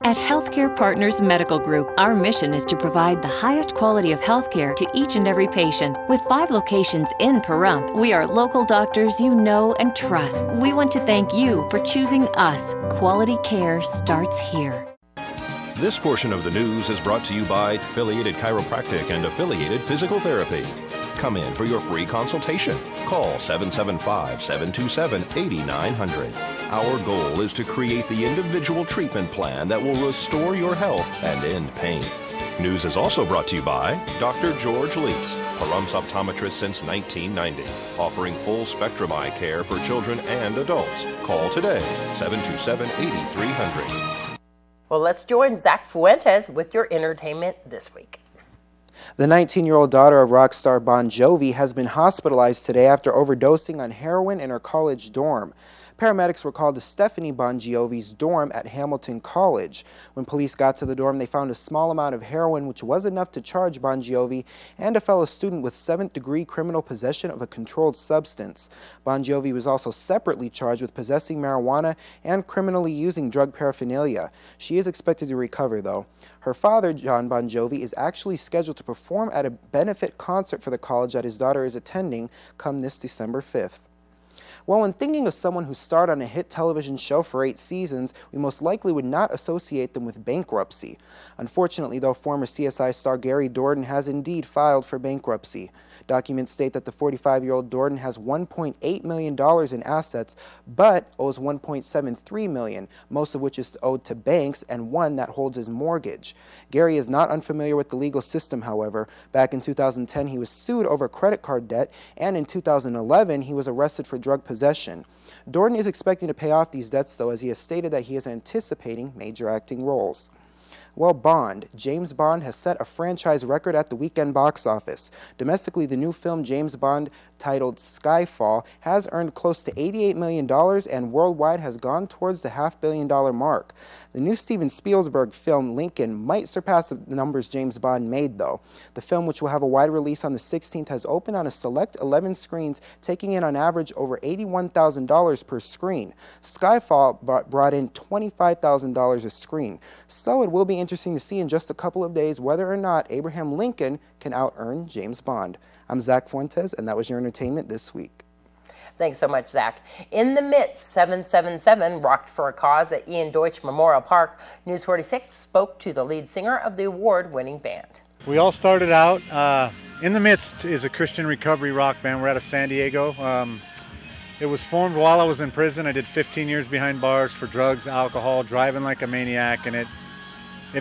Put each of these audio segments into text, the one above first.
At Healthcare Partners Medical Group, our mission is to provide the highest quality of healthcare to each and every patient. With 5 locations in Pahrump, we are local doctors you know and trust. We want to thank you for choosing us. Quality care starts here. This portion of the news is brought to you by Affiliated Chiropractic and Affiliated Physical Therapy. Come in for your free consultation. Call 775-727-8900. Our goal is to create the individual treatment plan that will restore your health and end pain. News is also brought to you by Dr. George Leaks, Pahrump's optometrist since 1990, offering full spectrum eye care for children and adults. Call today, 727-8300. Well, let's join Zach Fuentes with your entertainment this week. The 19-year-old daughter of rock star Bon Jovi has been hospitalized today after overdosing on heroin in her college dorm. Paramedics were called to Stephanie Bon Jovi's dorm at Hamilton College. When police got to the dorm, they found a small amount of heroin, which was enough to charge Bon Jovi and a fellow student with 7th-degree criminal possession of a controlled substance. Bon Jovi was also separately charged with possessing marijuana and criminally using drug paraphernalia. She is expected to recover, though. Her father, John Bon Jovi, is actually scheduled to perform at a benefit concert for the college that his daughter is attending come this December 5th. Well, when thinking of someone who starred on a hit television show for 8 seasons, we most likely would not associate them with bankruptcy. Unfortunately, though, former CSI star Gary Dourdan has indeed filed for bankruptcy. Documents state that the 45-year-old Dourdan has $1.8 million in assets, but owes $1.73 million, most of which is owed to banks and one that holds his mortgage. Gary is not unfamiliar with the legal system, however. Back in 2010, he was sued over credit card debt, and in 2011, he was arrested for drug possession. Dourdan is expecting to pay off these debts, though, as he has stated that he is anticipating major acting roles. Well, James Bond has set a franchise record at the weekend box office. Domestically, the new film James Bond, titled Skyfall, has earned close to $88 million and worldwide has gone towards the $500 million mark. The new Steven Spielberg film Lincoln might surpass the numbers James Bond made, though. The film, which will have a wide release on the 16th, has opened on a select 11 screens, taking in on average over $81,000 per screen. Skyfall brought in $25,000 a screen. So it will be interesting to see in just a couple of days whether or not Abraham Lincoln can out-earn James Bond. I'm Zach Fuentes, and that was your entertainment this week. Thanks so much, Zach. In the Midst, 777 rocked for a cause at Ian Deutsch Memorial Park. News 46 spoke to the lead singer of the award-winning band. We all started out, In the Midst is a Christian recovery rock band. We're out of San Diego. It was formed while I was in prison. I did 15 years behind bars for drugs, alcohol, driving like a maniac, and it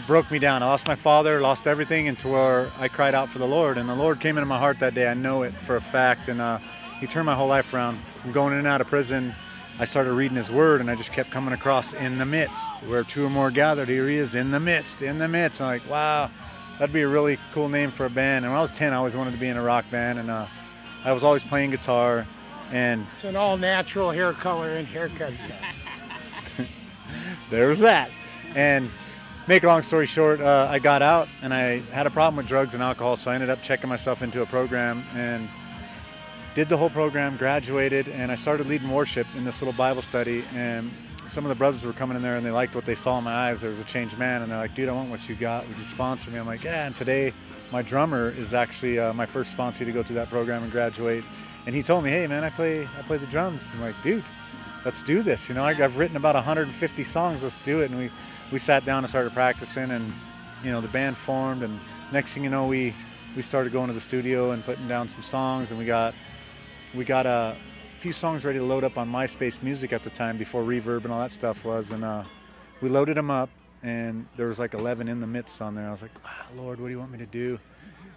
broke me down. I lost my father, lost everything, into where I cried out for the Lord, and the Lord came into my heart that day. I know it for a fact, and He turned my whole life around. From going in and out of prison, I started reading His Word, and I just kept coming across in the midst, where 2 or more gathered, here He is, in the midst, in the midst. And I'm like, wow, that'd be a really cool name for a band. And when I was 10, I always wanted to be in a rock band, and I was always playing guitar. And it's an all-natural hair color and haircut. There's that. And make a long story short, I got out and I had a problem with drugs and alcohol, so I ended up checking myself into a program and did the whole program, graduated, and I started leading worship in this little Bible study. And some of the brothers were coming in there and they liked what they saw in my eyes. There was a changed man, and they're like, dude, I want what you got. Would you sponsor me? I'm like, yeah. And today my drummer is actually my first sponsor to go through that program and graduate. And he told me, hey man, I play the drums. I'm like, dude, let's do this. You know, I've written about 150 songs. Let's do it. And we sat down and started practicing, and you know, the band formed, and next thing you know, we started going to the studio and putting down some songs, and we got a few songs ready to load up on MySpace Music at the time, before Reverb and all that stuff was, and we loaded them up, and there was like 11 in the midst on there. I was like, wow, Lord, what do you want me to do?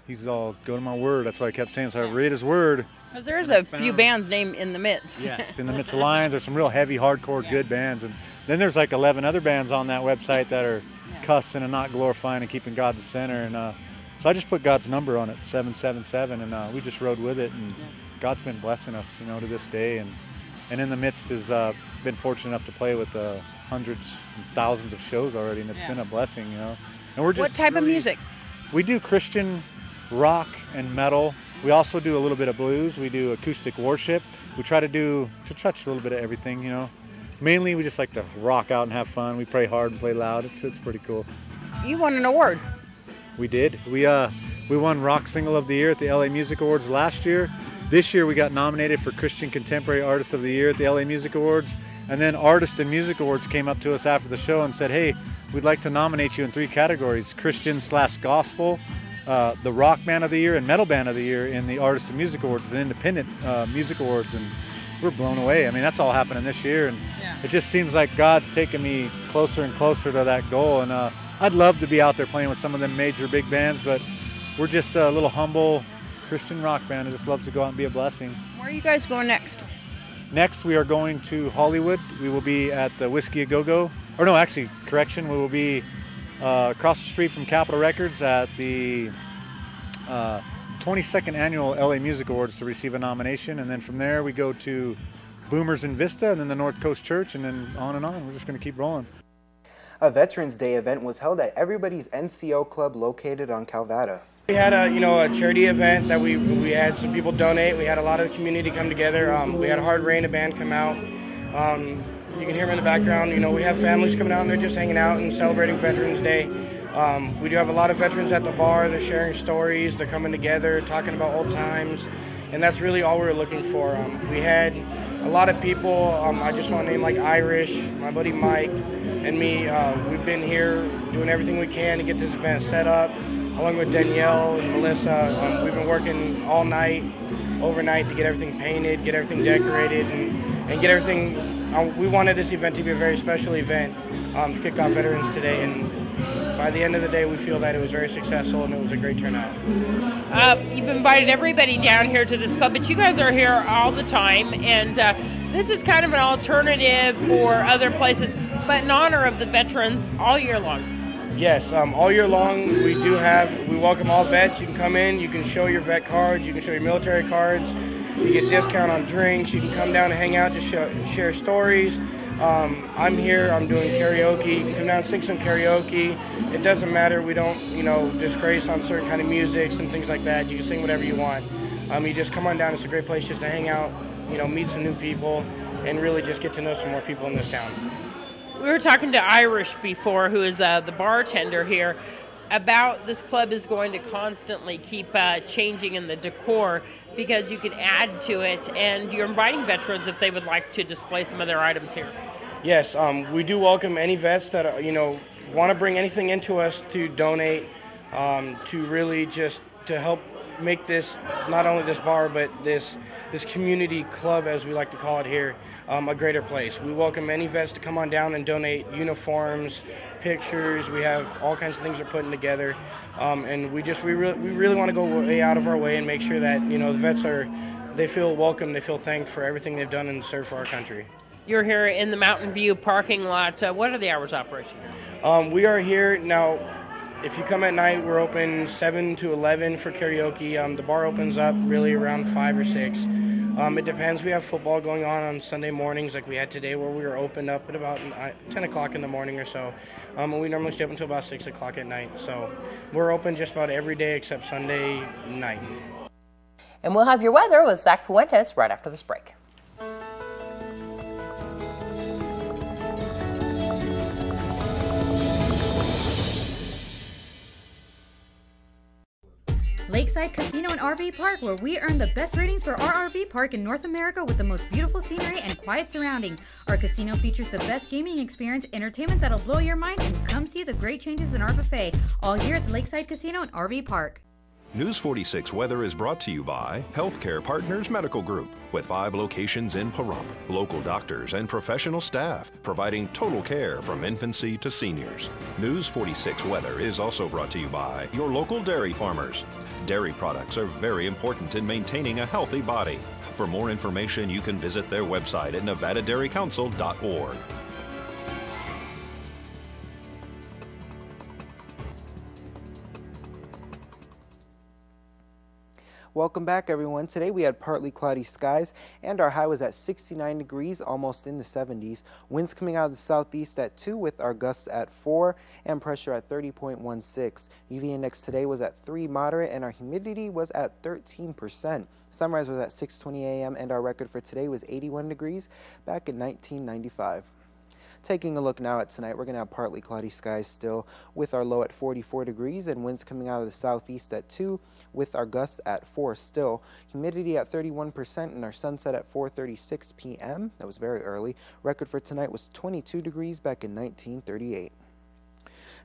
He's all, go to my word. That's what I kept saying. So I read His Word. Because there's a few bands named In the Midst. Yes, In the Midst of Lions. There's some real heavy, hardcore, good bands. And then there's like 11 other bands on that website that are cussing and not glorifying and keeping God the center. And so I just put God's number on it, 777, and we just rode with it. And God's been blessing us, you know, to this day. And In the Midst has been fortunate enough to play with hundreds and thousands of shows already, and it's been a blessing, you know. And we're just what type of music? We do Christian rock and metal. We also do a little bit of blues. We do acoustic worship. We try to touch a little bit of everything, you know. mainly we just like to rock out and have fun. We pray hard and play loud. It's pretty cool. You won an award. We did. We won Rock Single of the Year at the LA Music Awards last year. This year we got nominated for Christian Contemporary Artist of the Year at the LA Music Awards. And then Artist and Music Awards came up to us after the show and said, hey, we'd like to nominate you in 3 categories: Christian/Gospel, the Rock Band of the Year, and Metal Band of the Year in the Artist and Music Awards, the Independent Music Awards. And we're blown away. I mean, that's all happening this year. And it just seems like God's taking me closer and closer to that goal. And I'd love to be out there playing with some of them major big bands, but we're just a little humble Christian rock band that just loves to go out and be a blessing. Where are you guys going next? Next, we are going to Hollywood. We will be at the Whiskey A Go-Go. Or no, actually, correction, we will be across the street from Capitol Records at the 22nd Annual LA Music Awards to receive a nomination. And then from there, we go to Boomers in Vista and then the North Coast Church, and then on and on. We're just going to keep rolling. A Veterans Day event was held at Everybody's NCO Club located on Calvada. We had a charity event that we had some people donate. We had a lot of the community come together. We had a Hard Rain, a band come out. You can hear them in the background. We have families coming out and they're just hanging out and celebrating Veterans Day. We do have a lot of veterans at the bar. They're sharing stories. They're coming together, talking about old times. And that's really all we were looking for. We had a lot of people. I just want to name like Irish, my buddy Mike, and me. We've been here doing everything we can to get this event set up, along with Danielle and Melissa. We've been working all night, overnight, to get everything painted, get everything decorated, and get everything. We wanted this event to be a very special event to kick off Veterans today, and by the end of the day, we feel that it was very successful and it was a great turnout. You've invited everybody down here to this club, but you guys are here all the time, and this is kind of an alternative for other places, but in honor of the veterans all year long. Yes, all year long we welcome all vets. You can come in, you can show your vet cards, you can show your military cards, you get discount on drinks, you can come down and hang out, just share stories. I'm here, I'm doing karaoke. You can come down and sing some karaoke. It doesn't matter, we don't, disgrace on certain kind of musics and things like that. You can sing whatever you want. You just come on down, it's a great place just to hang out, meet some new people, and really just get to know some more people in this town. We were talking to Irish before, who is the bartender here, about this club is going to constantly keep changing in the decor because you can add to it, and you're inviting veterans if they would like to display some of their items here. Yes, we do welcome any vets that want to bring anything into us to donate, to really just to help make this, not only this bar, but this community club, as we like to call it here, a greater place. We welcome any vets to come on down and donate uniforms, pictures. We have all kinds of things we're putting together, and we really want to go way out of our way and make sure that the vets they feel welcome, they feel thanked for everything they've done and served for our country. You're here in the Mountain View parking lot. What are the hours of operation here? We are here now. If you come at night, we're open 7 to 11 for karaoke. The bar opens up really around 5 or 6. It depends. We have football going on Sunday mornings like we had today, where we were opened up at about 10 o'clock in the morning or so. And we normally stay up until about 6 o'clock at night. So we're open just about every day except Sunday night. And we'll have your weather with Zach Fuentes right after this break. Lakeside Casino and RV Park, where we earn the best ratings for our RV park in North America with the most beautiful scenery and quiet surroundings. Our casino features the best gaming experience, entertainment that'll blow your mind, and come see the great changes in our buffet. All here at the Lakeside Casino and RV Park. News 46 Weather is brought to you by Healthcare Partners Medical Group, with 5 locations in Pahrump. Local doctors and professional staff providing total care from infancy to seniors. News 46 Weather is also brought to you by your local dairy farmers. Dairy products are very important in maintaining a healthy body. For more information, you can visit their website at nevadadairycouncil.org. Welcome back, everyone. Today we had partly cloudy skies and our high was at 69 degrees, almost in the 70s. Winds coming out of the southeast at 2 with our gusts at 4 and pressure at 30.16. UV index today was at 3 moderate and our humidity was at 13%. Sunrise was at 6:20 a.m. and our record for today was 81 degrees back in 1995. Taking a look now at tonight, we're going to have partly cloudy skies still with our low at 44 degrees and winds coming out of the southeast at 2 with our gusts at 4 still. Humidity at 31% and our sunset at 4:36 p.m. That was very early. Record for tonight was 22 degrees back in 1938.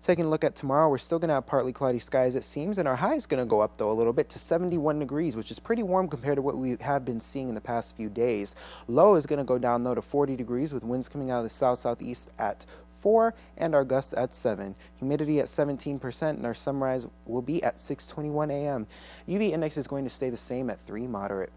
Taking a look at tomorrow, we're still going to have partly cloudy skies, it seems, and our high is going to go up, though, a little bit to 71 degrees, which is pretty warm compared to what we have been seeing in the past few days. Low is going to go down, though, to 40 degrees with winds coming out of the south-southeast at 4 and our gusts at 7. Humidity at 17% and our sunrise will be at 6:21 a.m. UV index is going to stay the same at 3 moderate.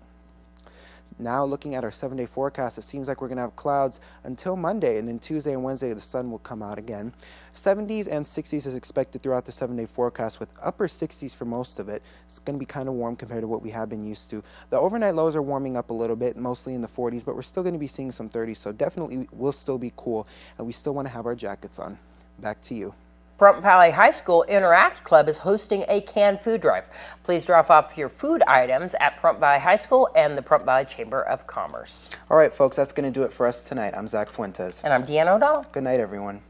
Now looking at our 7-day forecast, it seems like we're going to have clouds until Monday, and then Tuesday and Wednesday the sun will come out again. 70s and 60s is expected throughout the 7-day forecast with upper 60s for most of it. It's going to be kind of warm compared to what we have been used to. The overnight lows are warming up a little bit, mostly in the 40s, but we're still going to be seeing some 30s, so definitely will still be cool, and we still want to have our jackets on. Back to you. Pahrump Valley High School Interact Club is hosting a canned food drive. Please drop off your food items at Pahrump Valley High School and the Pahrump Valley Chamber of Commerce. All right, folks, that's going to do it for us tonight. I'm Zach Fuentes. And I'm Deanna O'Donnell. Good night, everyone.